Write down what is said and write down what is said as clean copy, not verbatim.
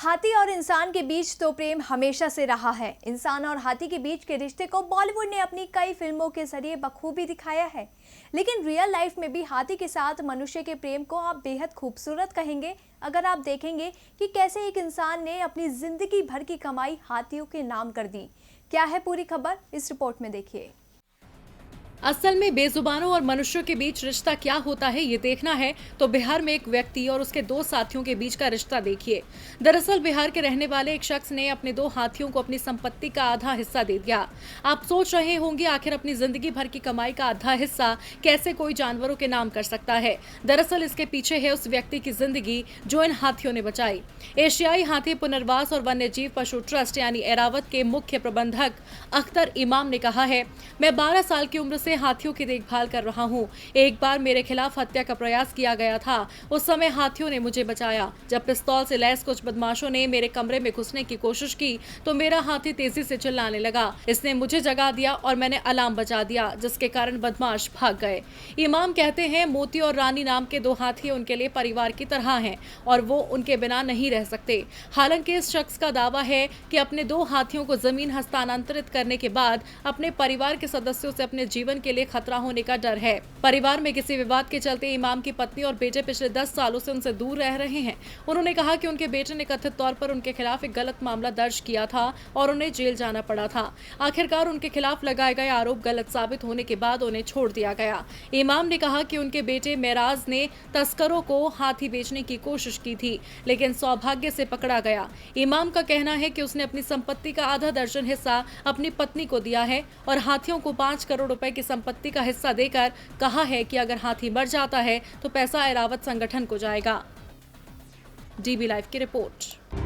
हाथी और इंसान के बीच तो प्रेम हमेशा से रहा है। इंसान और हाथी के बीच के रिश्ते को बॉलीवुड ने अपनी कई फिल्मों के जरिए बखूबी दिखाया है। लेकिन रियल लाइफ में भी हाथी के साथ मनुष्य के प्रेम को आप बेहद खूबसूरत कहेंगे अगर आप देखेंगे कि कैसे एक इंसान ने अपनी जिंदगी भर की कमाई हाथियों के नाम कर दी। क्या है पूरी खबर, इस रिपोर्ट में देखिए। असल में बेजुबानों और मनुष्यों के बीच रिश्ता क्या होता है ये देखना है तो बिहार में एक व्यक्ति और उसके दो साथियों के बीच का रिश्ता देखिए। दरअसल बिहार के रहने वाले एक शख्स ने अपने दो हाथियों को अपनी संपत्ति का आधा हिस्सा दे दिया। आप सोच रहे होंगे आखिर अपनी जिंदगी भर की कमाई का आधा हिस्सा कैसे कोई जानवरों के नाम कर सकता है। दरअसल इसके पीछे है उस व्यक्ति की जिंदगी जो इन हाथियों ने बचाई। एशियाई हाथी पुनर्वास और वन्य जीव पशु ट्रस्ट यानी एरावत के मुख्य प्रबंधक अख्तर इमाम ने कहा है, मैं 12 साल की उम्र से हाथियों की देखभाल कर रहा हूं। एक बार मेरे खिलाफ हत्या का प्रयास किया गया था। उस समय हाथियों ने मुझे बचाया। जब पिस्तौल से लैस कुछ बदमाशों ने मेरे कमरे में घुसने की कोशिश की तो मेरा हाथी तेजी से चिल्लाने लगा। इसने मुझे जगा दिया और मैंने अलार्म बजा दिया, जिसके कारण बदमाश भाग गए। इमाम कहते हैं, मोती और रानी नाम के दो हाथी उनके लिए परिवार की तरह हैं और वो उनके बिना नहीं रह सकते। हालांकि इस शख्स का दावा है कि अपने दो हाथियों को जमीन हस्तांतरित करने के बाद अपने परिवार के सदस्यों से अपने जीवन के लिए खतरा होने का डर है। परिवार में किसी विवाद के चलते इमाम की पत्नी और बेटे पिछले 10 सालों से उनसे दूर रह रहे हैं। उन्होंने कहा कि उनके बेटे ने कथित तौर पर उनके खिलाफ एक गलत मामला दर्ज किया था और उन्हें जेल जाना पड़ा था। आखिरकार उनके खिलाफ लगाए गए आरोप गलत साबित होने के बाद उन्हें छोड़ दिया गया। इमाम ने कहा कि उनके बेटे मेराज ने तस्करों को हाथी बेचने की कोशिश की थी, लेकिन सौभाग्य से पकड़ा गया। इमाम का कहना है कि उसने अपनी संपत्ति का आधा दर्जन हिस्सा अपनी पत्नी को दिया है और हाथियों को 5 करोड़ रुपए की संपत्ति का हिस्सा देकर कहा है कि अगर हाथी मर जाता है तो पैसा एरावत संगठन को जाएगा। डीबी लाइव की रिपोर्ट।